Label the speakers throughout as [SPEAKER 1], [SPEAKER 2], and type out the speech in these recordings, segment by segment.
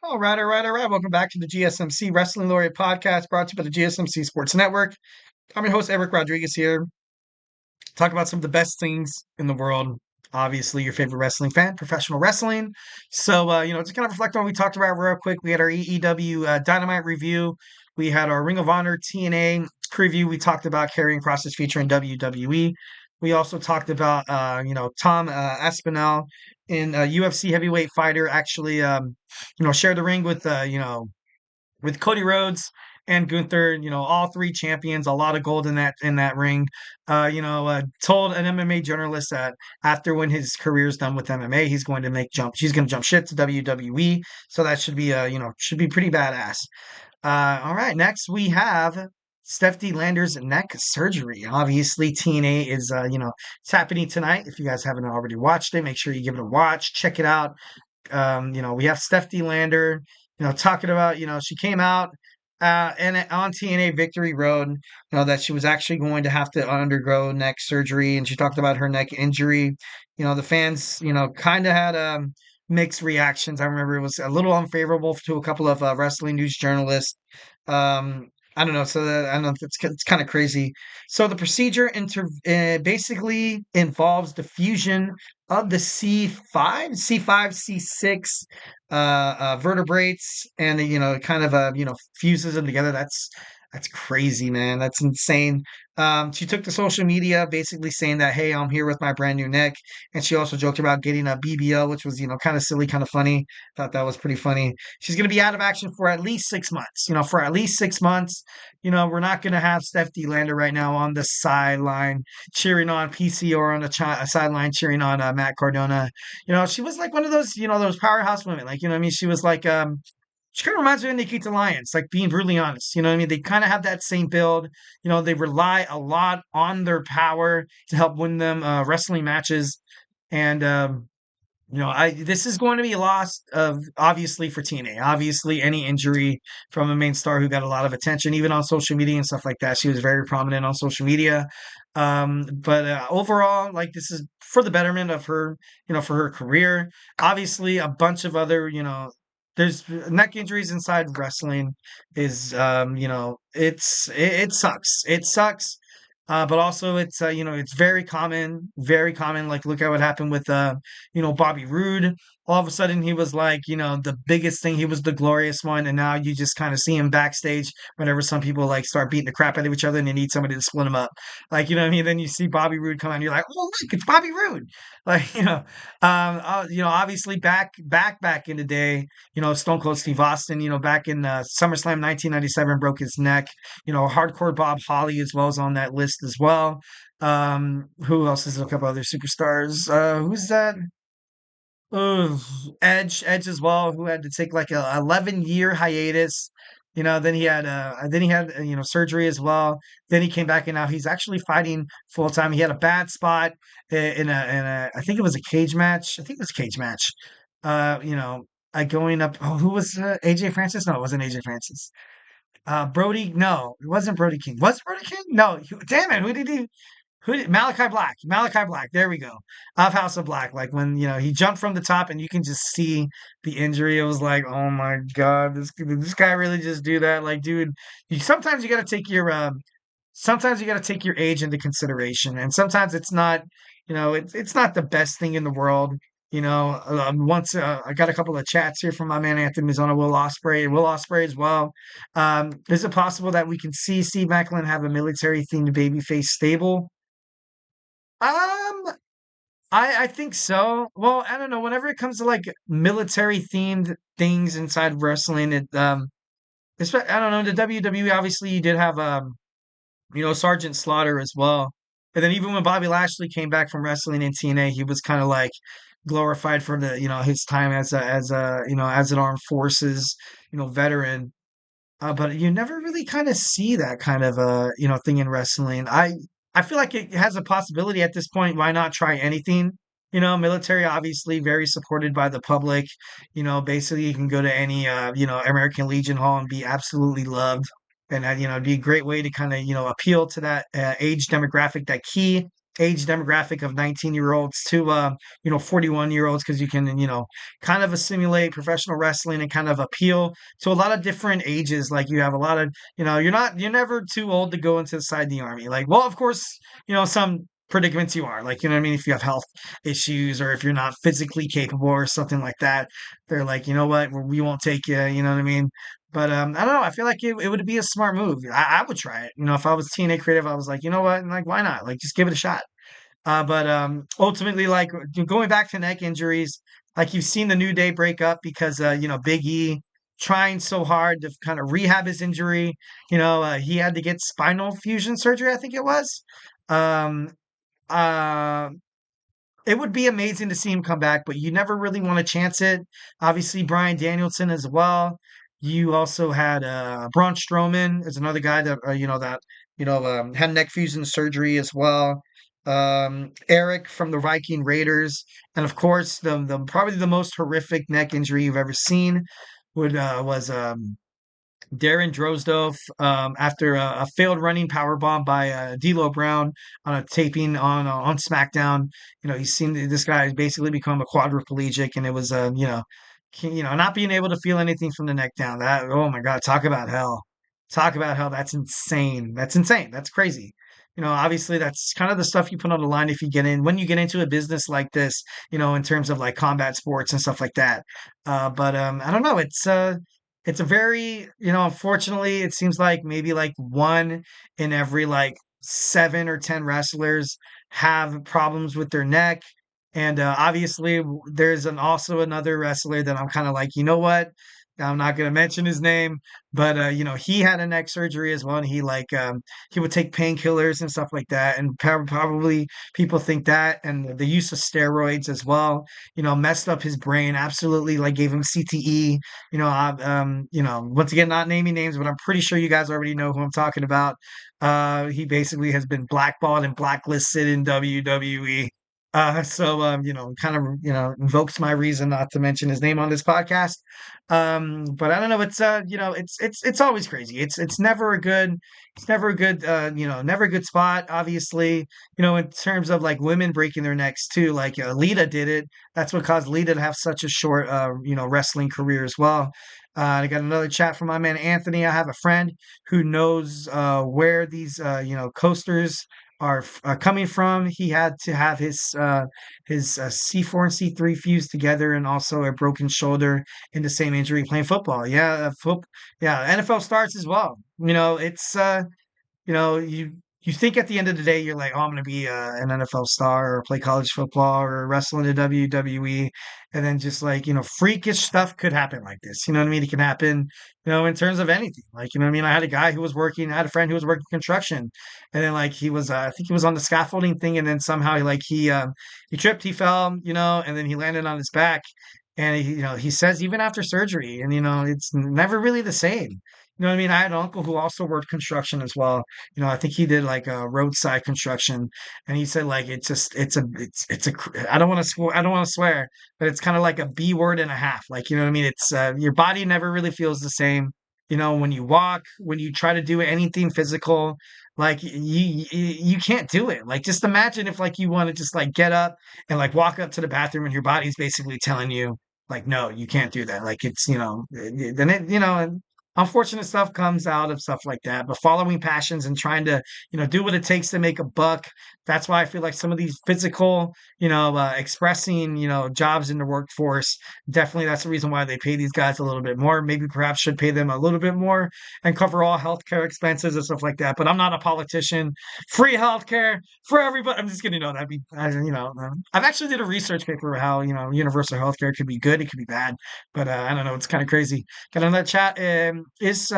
[SPEAKER 1] All right, all right, all right. Welcome back to the GSMC Wrestling Laureate Podcast, brought to you by the GSMC Sports Network. I'm your host, Eric Rodriguez here. Talk about some of the best things in the world. Obviously, your favorite wrestling fan, professional wrestling. So, just kind of reflect on what we talked about real quick. We had our AEW Dynamite review. We had our Ring of Honor TNA preview. We talked about carrying crosses featuring WWE. We also talked about, Tom Aspinall in UFC heavyweight fighter actually, shared the ring with, with Cody Rhodes and Gunther, all three champions, a lot of gold in that ring. Told an MMA journalist that after when his career's done with MMA, he's going to jump ship to WWE. So that should be should be pretty badass. All right, next we have Steph De Lander's neck surgery. Obviously, TNA is it's happening tonight. If you guys haven't already watched it, make sure you give it a watch, check it out. We have Steph De Lander, talking about, she came out and on TNA Victory Road, that she was actually going to have to undergo neck surgery, and she talked about her neck injury. The fans, kind of had mixed reactions. I remember it was a little unfavorable to a couple of wrestling news journalists. I don't know. I don't know. It's kind of crazy. So the procedure basically involves the fusion of the C5, C6 vertebrates, and it kind of fuses them together. That's crazy, man. That's insane. She took to social media basically saying that, hey, I'm here with my brand new neck. And she also joked about getting a BBL, which was, kind of silly, kind of funny. Thought that was pretty funny. She's going to be out of action for at least 6 months. For at least 6 months. We're not going to have Steph De Lander right now on the sideline cheering on PC, or on the sideline cheering on Matt Cardona. She was like one of those, those powerhouse women. Like, what I mean? She was like, she kind of reminds me of Nikita Lyons, like being brutally honest. What I mean? They kind of have that same build. They rely a lot on their power to help win them wrestling matches. And I this is going to be a loss of obviously for TNA. Obviously, any injury from a main star who got a lot of attention, even on social media and stuff like that. She was very prominent on social media. But overall, like, this is for the betterment of her, for her career. Obviously, a bunch of other, there's neck injuries inside wrestling is, it sucks. It sucks. But also it's very common, very common. Like, look at what happened with Bobby Roode. All of a sudden he was like, the biggest thing. He was the glorious one, and now you just kind of see him backstage whenever some people like start beating the crap out of each other and they need somebody to split them up. Like, what I mean? Then you see Bobby Roode come out and you're like, oh look, it's Bobby Roode. Like, obviously back in the day, Stone Cold Steve Austin, back in SummerSlam 1997 broke his neck. Hardcore Bob Holly as well as on that list as well. Who else is a couple other superstars? Who's that? Uh, Edge as well, who had to take like a 11-year hiatus. Then he had surgery as well. Then he came back, and now he's actually fighting full time. He had a bad spot in a I think it was a cage match. I think it was a cage match. Going up. Oh, who was AJ Francis? No, it wasn't AJ Francis. Brody, no, it wasn't Brody King. Was it Brody King? No, damn it. Who did Malachi Black? Malachi Black. There we go. Of House of Black. Like when, he jumped from the top and you can just see the injury. It was like, oh my God, this guy really just do that? Like, dude, sometimes you got to take your age into consideration, and sometimes it's not, it's not the best thing in the world. Once I got a couple of chats here from my man Anthony Mizzona, Will Ospreay as well. Is it possible that we can see Steve Macklin have a military themed babyface stable? Um, I think so. Well, I don't know. Whenever it comes to like military themed things inside wrestling, I don't know. The WWE, obviously, you did have Sergeant Slaughter as well. And then even when Bobby Lashley came back from wrestling in TNA, he was kind of like glorified for the his time as an armed forces veteran. But you never really kind of see that kind of thing in wrestling. I feel like it has a possibility at this point. Why not try anything? Military obviously very supported by the public. Basically you can go to any American Legion Hall and be absolutely loved, and it'd be a great way to kind of appeal to that age demographic, that key age demographic of 19-year-olds to 41-year-olds, because you can kind of assimilate professional wrestling and kind of appeal to a lot of different ages. Like you have a lot of you're never too old to go inside the army. Like, well, of course, some predicaments you are, like, if you have health issues or if you're not physically capable or something like that, they're like, you know what, we won't take you. You know what I mean? But I don't know. I feel like it would be a smart move. I would try it. If I was TNA creative, I was like, you know what, and like, why not? Like, just give it a shot. But ultimately, like, going back to neck injuries, like you've seen the New Day break up because Big E trying so hard to kind of rehab his injury. He had to get spinal fusion surgery, I think it was. Um, uh, it would be amazing to see him come back, but you never really want to chance it. Obviously, Bryan Danielson as well. You also had Braun Strowman is another guy that had neck fusion surgery as well. Eric from the Viking Raiders, and of course the probably the most horrific neck injury you've ever seen would was Darren Drozdov, after a failed running power bomb by D'Lo Brown on a taping on SmackDown. He's seen this guy has basically become a quadriplegic, and it was not being able to feel anything from the neck down. That, oh my God, talk about hell, talk about hell. That's insane. That's insane. That's crazy. Obviously that's kind of the stuff you put on the line if you get in when you get into a business like this. In terms of like combat sports and stuff like that. But I don't know. It's a very, unfortunately, it seems like maybe like one in every like 7 or 10 wrestlers have problems with their neck. And obviously, there's also another wrestler that I'm kind of like, you know what? I'm not going to mention his name, but he had a neck surgery as well, and he would take painkillers and stuff like that, and probably people think that, and the use of steroids as well, messed up his brain, absolutely, like gave him CTE. Once again, not naming names, but I'm pretty sure you guys already know who I'm talking about. He basically has been blackballed and blacklisted in WWE. Kind of, invokes my reason not to mention his name on this podcast. But I don't know. It's always crazy. It's never a good, never a good spot. Obviously, in terms of like women breaking their necks too, like Lita did it. That's what caused Lita to have such a short, wrestling career as well. I got another chat from my man Anthony. I have a friend who knows where these coasters are coming from. He had to have his C4 and C3 fused together, and also a broken shoulder in the same injury playing football. Yeah, yeah, NFL starts as well. It's you think at the end of the day you're like, oh, I'm going to be an NFL star or play college football or wrestle in the WWE, and then just like freakish stuff could happen like this. You know what I mean? It can happen, in terms of anything. Like, you know what I mean? I had a friend who was working construction, and then like he was I think he was on the scaffolding thing, and then somehow he tripped, he fell, and then he landed on his back. And he says even after surgery, and it's never really the same. You know what I mean? I had an uncle who also worked construction as well. I think he did like roadside construction, and he said like I don't want to swear, but it's kind of like a B word and a half. Like, you know what I mean? It's your body never really feels the same. When you walk, when you try to do anything physical, like you can't do it. Like, just imagine if like you want to just like get up and like walk up to the bathroom, and your body's basically telling you like, no, you can't do that. Like, it's then it and unfortunate stuff comes out of stuff like that. But following passions and trying to do what it takes to make a buck, that's why I feel like some of these physical expressing jobs in the workforce, definitely that's the reason why they pay these guys a little bit more. Maybe perhaps should pay them a little bit more and cover all healthcare expenses and stuff like that. But I'm not a politician. Free healthcare for everybody. I'm just kidding. That'd be I've actually did a research paper how universal healthcare could be good, it could be bad, but I don't know, it's kind of crazy. Got another chat. Is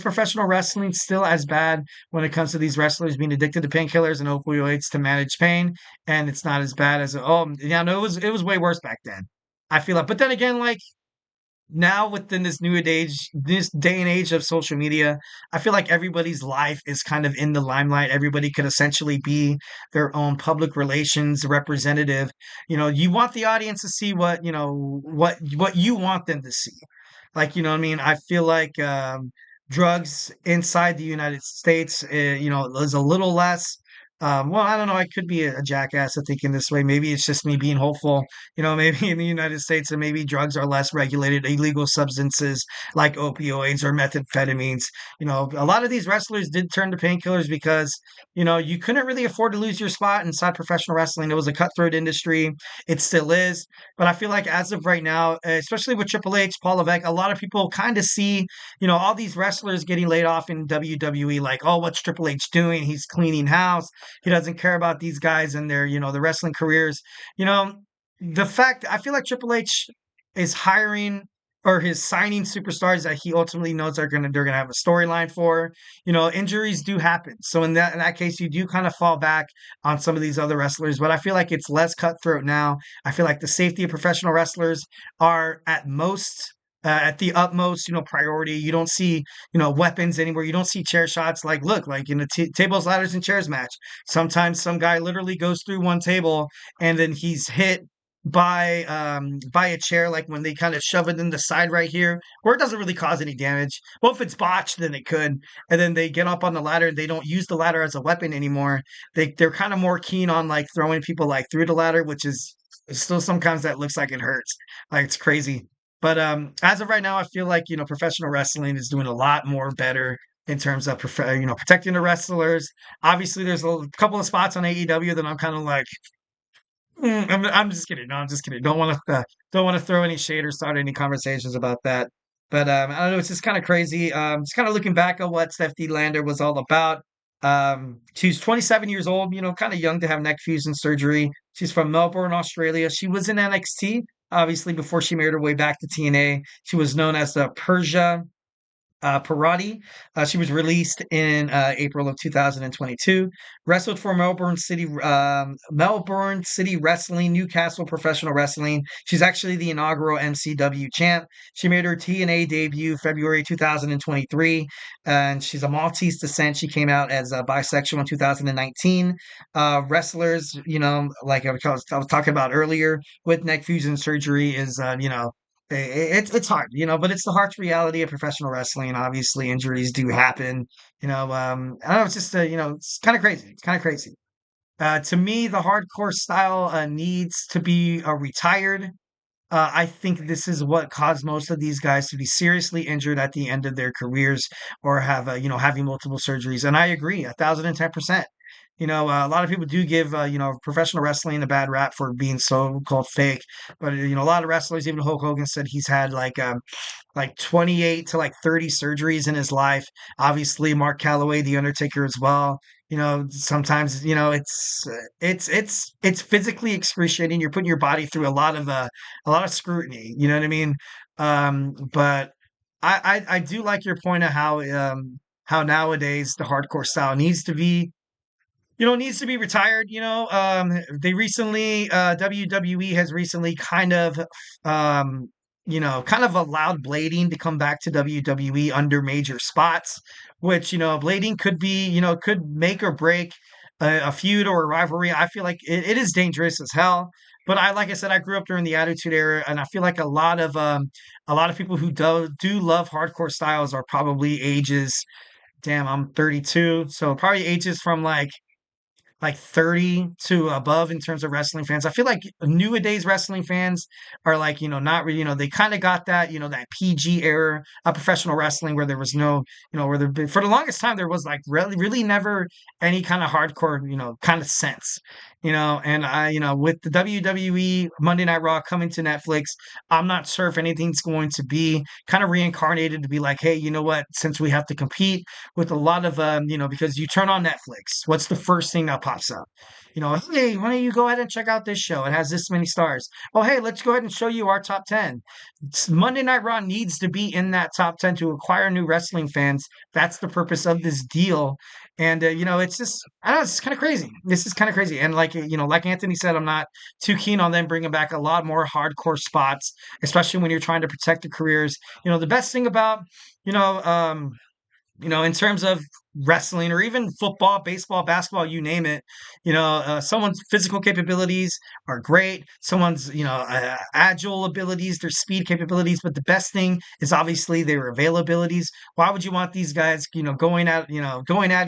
[SPEAKER 1] professional wrestling still as bad when it comes to these wrestlers being addicted to painkillers and opioids to manage pain? And it's not as bad as yeah, no, it was way worse back then. I feel like, but then again, like now within this day and age of social media, I feel like everybody's life is kind of in the limelight. Everybody could essentially be their own public relations representative. You want the audience to see what you want them to see. Like, you know what I mean? I feel like drugs inside the United States, is a little less Well, I don't know. I could be a jackass at thinking this way. Maybe it's just me being hopeful. Maybe in the United States, and maybe drugs are less regulated. Illegal substances like opioids or methamphetamines. A lot of these wrestlers did turn to painkillers because you couldn't really afford to lose your spot inside professional wrestling. It was a cutthroat industry. It still is. But I feel like as of right now, especially with Triple H, Paul Levesque, a lot of people kind of see all these wrestlers getting laid off in WWE, like, oh, what's Triple H doing? He's cleaning house. He doesn't care about these guys and their, the wrestling careers. You know, the fact I feel like Triple H is hiring or his signing superstars that he ultimately knows they're gonna have a storyline for. Injuries do happen. So in that case, you do kind of fall back on some of these other wrestlers. But I feel like it's less cutthroat now. I feel like the safety of professional wrestlers are at the utmost, priority. You don't see, weapons anywhere. You don't see chair shots. Like, look, like in a tables, ladders, and chairs match, sometimes some guy literally goes through one table and then he's hit by a chair, like when they kind of shove it in the side right here, where it doesn't really cause any damage. Well, if it's botched, then it could. And then they get up on the ladder. They don't use the ladder as a weapon anymore. They're kind of more keen on like throwing people like through the ladder, which is still sometimes that looks like it hurts. Like it's crazy. But as of right now, I feel like professional wrestling is doing a lot more better in terms of protecting the wrestlers. Obviously, there's a couple of spots on AEW that I'm kind of like, I'm just kidding. No, I'm just kidding. Don't want to throw any shade or start any conversations about that. But I don't know. It's just kind of crazy. Just kind of looking back on what Steph De Lander was all about. She's 27 years old. Kind of young to have neck fusion surgery. She's from Melbourne, Australia. She was in NXT, obviously, before she made her way back to TNA. She was known as the Persia Parati. She was released in April of 2022. Wrestled for Melbourne City Wrestling, Newcastle Professional Wrestling. She's actually the inaugural MCW champ. She made her TNA debut February 2023, and she's a Maltese descent. She came out as a bisexual in 2019. Wrestlers, like I was talking about earlier, with neck fusion surgery is, it's hard, but it's the harsh reality of professional wrestling. Obviously, injuries do happen. I don't know. It's just it's kind of crazy. It's kind of crazy. To me, the hardcore style needs to be retired. I think this is what caused most of these guys to be seriously injured at the end of their careers or have, having multiple surgeries. And I agree, 1,010%. A lot of people do give, professional wrestling a bad rap for being so-called fake. But, a lot of wrestlers, even Hulk Hogan said he's had like 28 to like 30 surgeries in his life. Obviously, Mark Calloway, The Undertaker as well. Sometimes, it's physically excruciating. You're putting your body through a lot of scrutiny. You know what I mean? But I do like your point of how nowadays the hardcore style needs to be retired. They recently, WWE has recently kind of allowed blading to come back to WWE under major spots, which, blading could make or break a feud or a rivalry. I feel like it is dangerous as hell. But like I said, I grew up during the Attitude Era, and I feel like a lot of people who do love hardcore styles are probably ages. Damn, I'm 32, so probably ages from like 30 to above in terms of wrestling fans. I feel like nowadays wrestling fans are like, not really, they kind of got that, that PG era of professional wrestling where there was no, for the longest time, there was like really, really never any kind of hardcore, kind of sense, and with the WWE Monday Night Raw coming to Netflix, I'm not sure if anything's going to be kind of reincarnated to be like, hey, you know what, since we have to compete with a lot of because you turn on Netflix, what's the first thing that pops up? Hey, why don't you go ahead and check out this show? It has this many stars. Oh, hey, let's go ahead and show you our top 10. Monday Night Raw needs to be in that top 10 to acquire new wrestling fans. That's the purpose of this deal. And it's just, I don't know, it's kind of crazy. This is kind of crazy. And like Anthony said, I'm not too keen on them bringing back a lot more hardcore spots, especially when you're trying to protect the careers. The best thing about you know in terms of wrestling or even football, baseball, basketball, you name it, someone's physical capabilities are great. Someone's, agile abilities, their speed capabilities, but the best thing is obviously their availabilities. Why would you want these guys, going at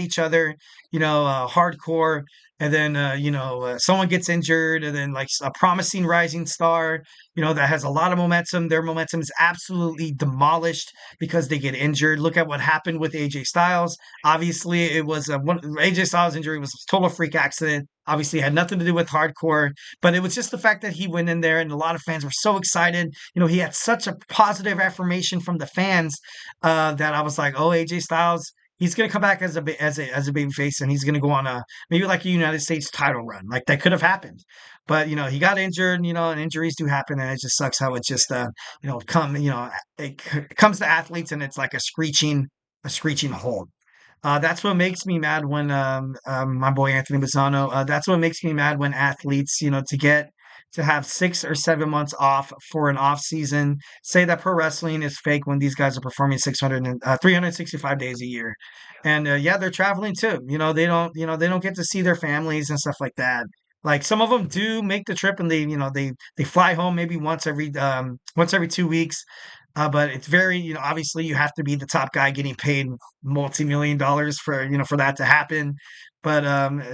[SPEAKER 1] each other, hardcore, and then, someone gets injured, and then like a promising rising star, that has a lot of momentum. Their momentum is absolutely demolished because they get injured. Look at what happened with AJ Styles. Obviously, it was AJ Styles' injury was a total freak accident. Obviously, it had nothing to do with hardcore, but it was just the fact that he went in there, and a lot of fans were so excited. He had such a positive affirmation from the fans that I was like, "Oh, AJ Styles, he's gonna come back as a baby face, and he's gonna go on a maybe like a United States title run. Like that could have happened, but he got injured. And injuries do happen, and it just sucks how it just it comes to athletes, and it's like a screeching halt. That's what makes me mad when my boy Anthony Bassano. That's what makes me mad when athletes, to have 6 or 7 months off for an off season, say that pro wrestling is fake when these guys are performing 365 days a year, and yeah, they're traveling too. They don't get to see their families and stuff like that. Like some of them do make the trip and they fly home maybe once every 2 weeks. But it's very, obviously you have to be the top guy getting paid multi-million dollars for that to happen. But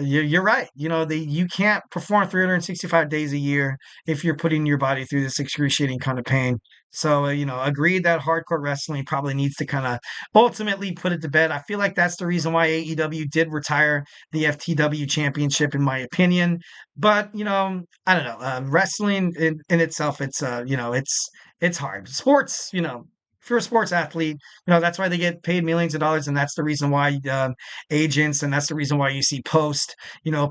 [SPEAKER 1] you're right. You can't perform 365 days a year if you're putting your body through this excruciating kind of pain. So, agreed that hardcore wrestling probably needs to kind of ultimately put it to bed. I feel like that's the reason why AEW did retire the FTW championship, in my opinion. But, I don't know. Wrestling in itself, it's hard. Sports, if you're a sports athlete, that's why they get paid millions of dollars, and that's the reason why agents, and that's the reason why you see posts,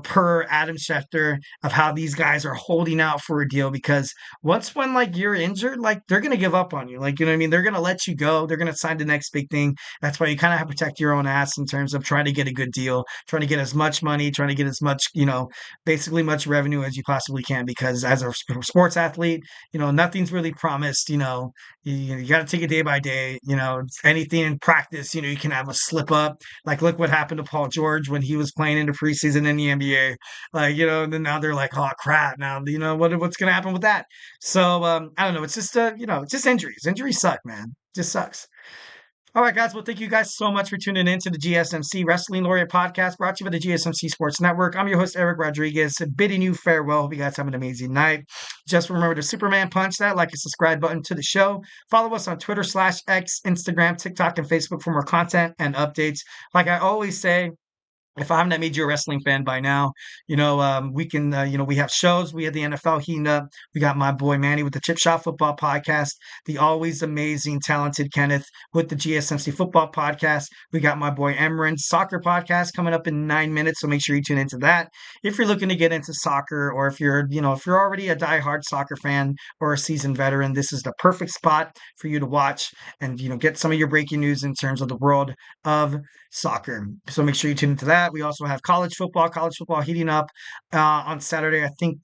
[SPEAKER 1] per Adam Schefter of how these guys are holding out for a deal because once when like you're injured, like they're gonna give up on you, like what I mean. They're gonna let you go. They're gonna sign the next big thing. That's why you kind of have to protect your own ass in terms of trying to get a good deal, trying to get as much money, trying to get as much, basically much revenue as you possibly can. Because as a sports athlete, nothing's really promised. You got to take it day by day. Anything in practice, you can have a slip up. Like, look what happened to Paul George when he was playing in the preseason in the NBA. Like, and then now they're like, oh crap, now what's gonna happen with that? So I don't know. It's just it's just injuries. Injuries suck, man. Just sucks. All right, guys. Well, thank you guys so much for tuning in to the GSMC Wrestling Laureate Podcast brought to you by the GSMC Sports Network. I'm your host, Eric Rodriguez, bidding you farewell. Hope you guys have an amazing night. Just remember to Superman punch that like and subscribe button to the show. Follow us on Twitter/X, Instagram, TikTok, and Facebook for more content and updates. Like I always say, if I haven't made you a wrestling fan by now, we can, we have shows. We have the NFL heating up. We got my boy Manny with the Chip Shot Football Podcast, the always amazing, talented Kenneth with the GSMC Football Podcast. We got my boy Emran's Soccer Podcast coming up in 9 minutes, so make sure you tune into that. If you're looking to get into soccer, or if you're already a diehard soccer fan or a seasoned veteran, this is the perfect spot for you to watch and, get some of your breaking news in terms of the world of soccer. So make sure you tune into that. We also have college football heating up on Saturday. I think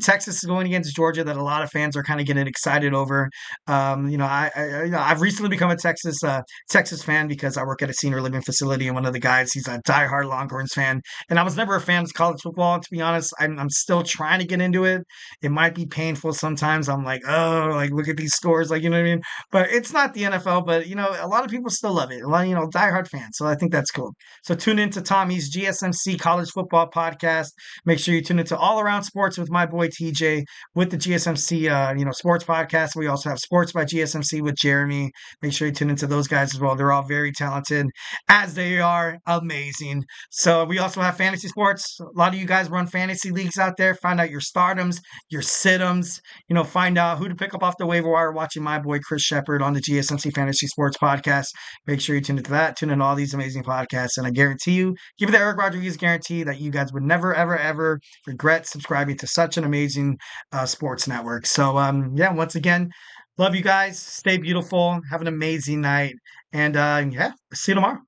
[SPEAKER 1] Texas is going against Georgia, that a lot of fans are kind of getting excited over. I've recently become a Texas fan because I work at a senior living facility, and one of the guys, he's a diehard Longhorns fan, and I was never a fan of college football. To be honest, I'm still trying to get into it. It might be painful sometimes. I'm like, oh, like look at these scores, like what I mean. But it's not the NFL. But a lot of people still love it. A lot, diehard fans. So I think that's cool. So tune into Tommy's GSMC College Football Podcast. Make sure you tune into All Around Sports with my boy TJ with the GSMC Sports Podcast. We also have Sports by GSMC with Jeremy. Make sure you tune into those guys as well. They're all very talented, as they are amazing. So we also have fantasy sports. A lot of you guys run fantasy leagues out there. Find out your stardoms, your situms. Find out who to pick up off the waiver wire. Watching my boy Chris Shepard on the GSMC Fantasy Sports Podcast. Make sure you tune into that. Tune in all these amazing podcasts, and I guarantee you, give it the Eric Rodriguez guarantee that you guys would never, ever, ever regret subscribing to such an amazing sports network. So, yeah, once again, love you guys. Stay beautiful. Have an amazing night, and yeah, see you tomorrow.